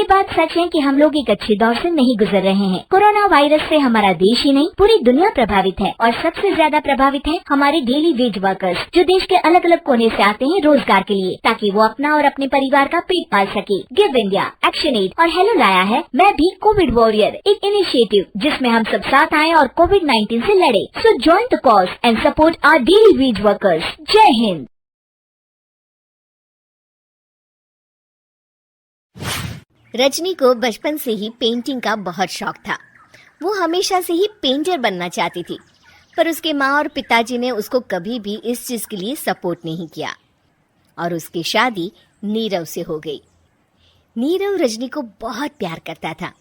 बात सच है कि हम लोग एक अच्छे दौर से नहीं गुजर रहे हैं। कोरोना वायरस से हमारा देश ही नहीं पूरी दुनिया प्रभावित है और सबसे ज्यादा प्रभावित है हमारे डेली वेज वर्कर्स, जो देश के अलग अलग कोने से आते हैं रोजगार के लिए, ताकि वो अपना और अपने परिवार का पेट पाल सके। गिव इंडिया, एक्शन एड और हेलो लाया है मैं भी कोविड वॉरियर, एक इनिशिएटिव जिसमें हम सब साथ आए और कोविड-19 से लड़े। So join the cause and support our daily wage workers. जय हिंद। रजनी को बचपन से ही पेंटिंग का बहुत शौक था। वो हमेशा से ही पेंटर बनना चाहती थी, पर उसके माँ और पिताजी ने उसको कभी भी इस चीज़ के लिए सपोर्ट नहीं किया और उसकी शादी नीरव से हो गई। नीरव रजनी को बहुत प्यार करता था,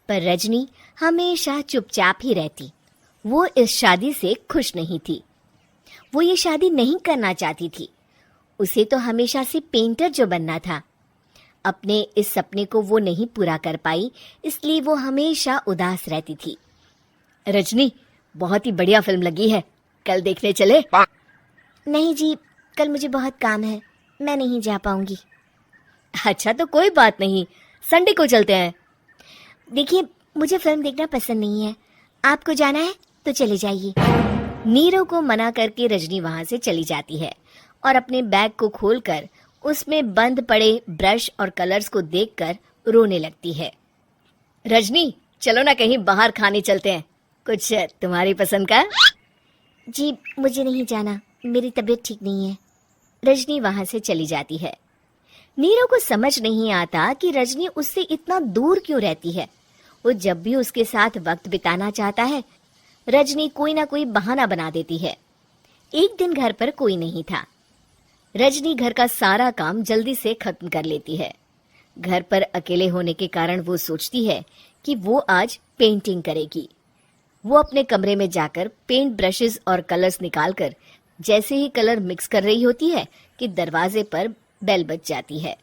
पर रजनी हमेशा चुपचाप ही रहती। वो इस शादी से खुश नहीं थी। वो ये शादी नहीं करना चाहती थी। उसे तो हमेशा से पेंटर जो बनना था। अपने इस सपने को वो नहीं पूरा कर पाई, इसलिए वो हमेशा उदास रहती थी। रजनी, बहुत ही बढ़िया फिल्म लगी है, कल देखने चले? नहीं जी, कल मुझे बहुत काम है, मैं नहीं जा पाऊंगी। अच्छा तो कोई बात नहीं, संडे को चलते हैं। देखिए, मुझे फिल्म देखना पसंद नहीं है। आपको जाना है तो चले जाइए। नीरव को मना करके रजनी वहां से चली जाती है और अपने बैग को खोलकर उसमें बंद पड़े ब्रश और कलर्स को देखकर रोने लगती है। रजनी, चलो ना कहीं बाहर खाने चलते हैं, कुछ तुम्हारी पसंद का। जी, मुझे नहीं जाना, मेरी तबीयत ठीक नहीं है। रजनी वहां से चली जाती है। नीरव को समझ नहीं आता कि रजनी उससे इतना दूर क्यों रहती है। वो जब भी उसके साथ वक्त बिताना चाहता है, रजनी कोई ना कोई बहाना बना देती है। एक दिन घर पर कोई नहीं था। रजनी घर का सारा काम जल्दी से खत्म कर लेती है। घर पर अकेले होने के कारण वो सोचती है कि वो आज पेंटिंग करेगी। वो अपने कमरे में जाकर पेंट ब्रशेस और कलर्स निकालकर जैसे ही कलर मिक्स कर रही होती है कि दरवाजे पर बेल बज जाती है।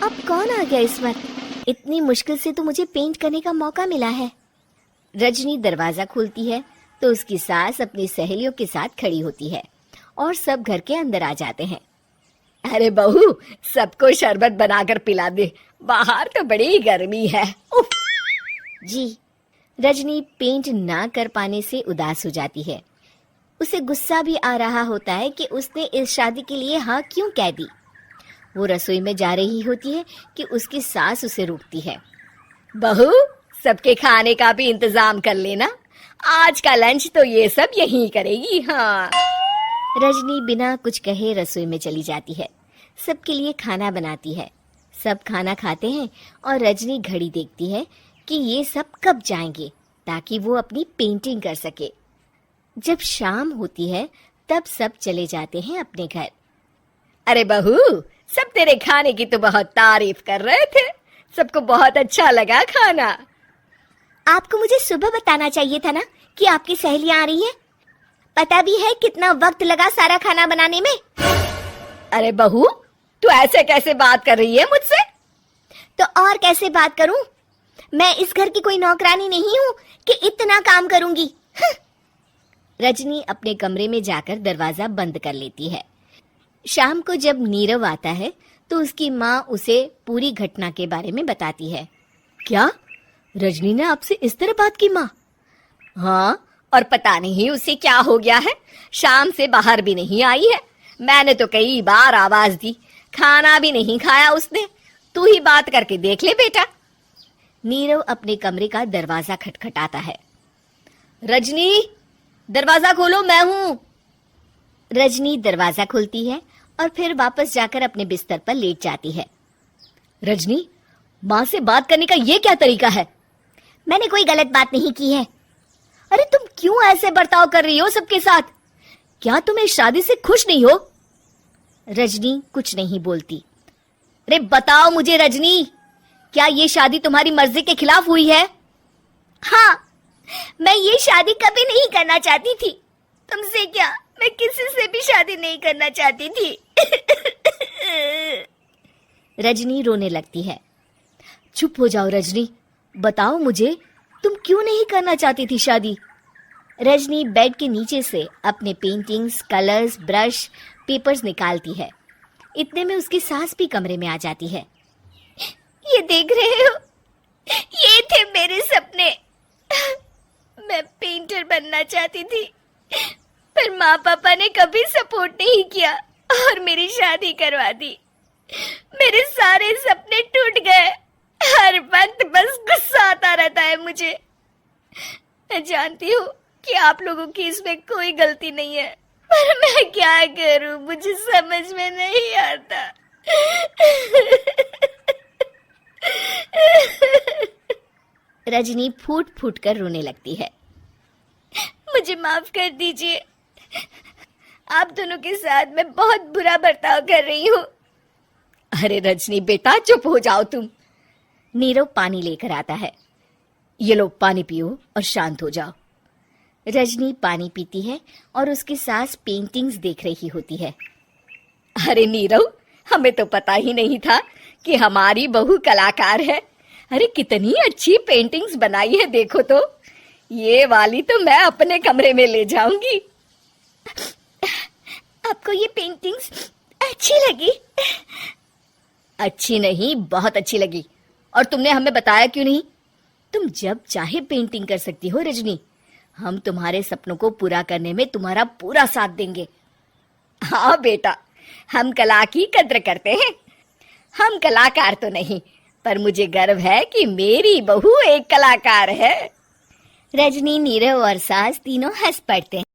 अब कौन आ गया इस वक्त? इतनी मुश्किल से तो मुझे पेंट करने का मौका मिला है। रजनी दरवाजा खोलती है तो उसकी सास अपनी सहेलियों के साथ खड़ी होती है और सब घर के अंदर आ जाते हैं। अरे बहू, सबको शरबत बनाकर पिला दे, बाहर तो बड़ी गर्मी है। उफ। जी। रजनी पेंट ना कर पाने से उदास हो जाती है। उसे गुस्सा भी आ रहा होता है कि उसने इस शादी के लिए हाँ क्यों कह दी। वो रसोई में जा रही होती है कि उसकी सास उसे रोकती है। बहू, सबके खाने का भी इंतजाम कर लेना, आज का लंच तो ये सब यहीं करेगी। हाँ। रजनी बिना कुछ कहे रसोई में चली जाती है। सबके लिए खाना बनाती है। सब खाना खाते हैं और रजनी घड़ी देखती है कि ये सब कब जाएंगे ताकि वो अपनी पेंटिंग कर सके। जब शाम होती है तब सब चले जाते हैं अपने घर। अरे बहू, सब तेरे खाने की तो बहुत तारीफ कर रहे थे, सबको बहुत अच्छा लगा खाना। आपको मुझे सुबह बताना चाहिए था ना कि आपकी सहेलियां आ रही हैं। पता भी है कितना वक्त लगा सारा खाना बनाने में। अरे बहू, तू ऐसे कैसे बात कर रही है मुझसे? तो और कैसे बात करूं? मैं इस घर की कोई नौकरानी नहीं हूं कि इतना काम करूंगी। रजनी अपने कमरे में जाकर दरवाजा बंद कर लेती है। शाम को जब नीरव आता है तो उसकी माँ उसे पूरी घटना के बारे में बताती है। क्या रजनी ने आपसे इस तरह बात की माँ? हाँ, और पता नहीं उसे क्या हो गया है, शाम से बाहर भी नहीं आई है। मैंने तो कई बार आवाज दी, खाना भी नहीं खाया उसने। तू ही बात करके देख ले बेटा। नीरव अपने कमरे का दरवाजा खटखटाता है। रजनी, दरवाजा खोलो, मैं हूं। रजनी दरवाजा खोलती है और फिर वापस जाकर अपने बिस्तर पर लेट जाती है। रजनी, माँ से बात करने का ये क्या तरीका है? मैंने कोई गलत बात नहीं की है। अरे तुम क्यों ऐसे बर्ताव कर रही हो सबके साथ? क्या तुम इस शादी से खुश नहीं हो? रजनी कुछ नहीं बोलती। अरे बताओ मुझे रजनी, क्या ये शादी तुम्हारी मर्जी के खिलाफ हुई है? हाँ, मैं ये शादी कभी नहीं करना चाहती थी। तुमसे क्या, मैं किसी से भी शादी नहीं करना चाहती थी। रजनी रोने लगती है। चुप हो जाओ रजनी, बताओ मुझे, तुम क्यों नहीं करना चाहती थी शादी? रजनी बेड के नीचे से अपने पेंटिंग्स, कलर्स, ब्रश, पेपर्स निकालती है। इतने में उसकी सास भी कमरे में आ जाती है। ये देख रहे हो, ये थे मेरे सपने। मैं पेंटर बनना चाहती थी, पर माँ पापा ने कभी सपोर्ट नहीं किया और मेरी शादी करवा दी। मेरे सारे सपने टूट गए। हर वक्त बस गुस्सा आता रहता है मुझे। मैं जानती हूँ कि आप लोगों की इसमें कोई गलती नहीं है, पर मैं क्या करूँ, मुझे समझ में नहीं आता। रजनी फूट फूट कर रोने लगती है। मुझे माफ कर दीजिए, आप दोनों के साथ मैं बहुत बुरा बर्ताव कर रही हूँ। अरे रजनी बेटा, चुप हो जाओ तुम। नीरव पानी लेकर आता है। ये लो पानी पियो और शांत हो जाओ। रजनी पानी पीती है और उसकी सास पेंटिंग्स देख रही होती है। अरे नीरव, हमें तो पता ही नहीं था कि हमारी बहू कलाकार है। अरे कितनी अच्छी पेंटिंग्स बनाई है, देखो तो। ये वाली तो मैं अपने कमरे में ले जाऊंगी। आपको ये पेंटिंग्स अच्छी लगी? अच्छी नहीं, बहुत अच्छी लगी। और तुमने हमें बताया क्यों नहीं? तुम जब चाहे पेंटिंग कर सकती हो रजनी। हम तुम्हारे सपनों को पूरा करने में तुम्हारा पूरा साथ देंगे। हाँ बेटा, हम कला की कद्र करते हैं। हम कलाकार तो नहीं, पर मुझे गर्व है कि मेरी बहू एक कलाकार है। रजनी, नीरव और सास तीनों हंस पड़ते हैं।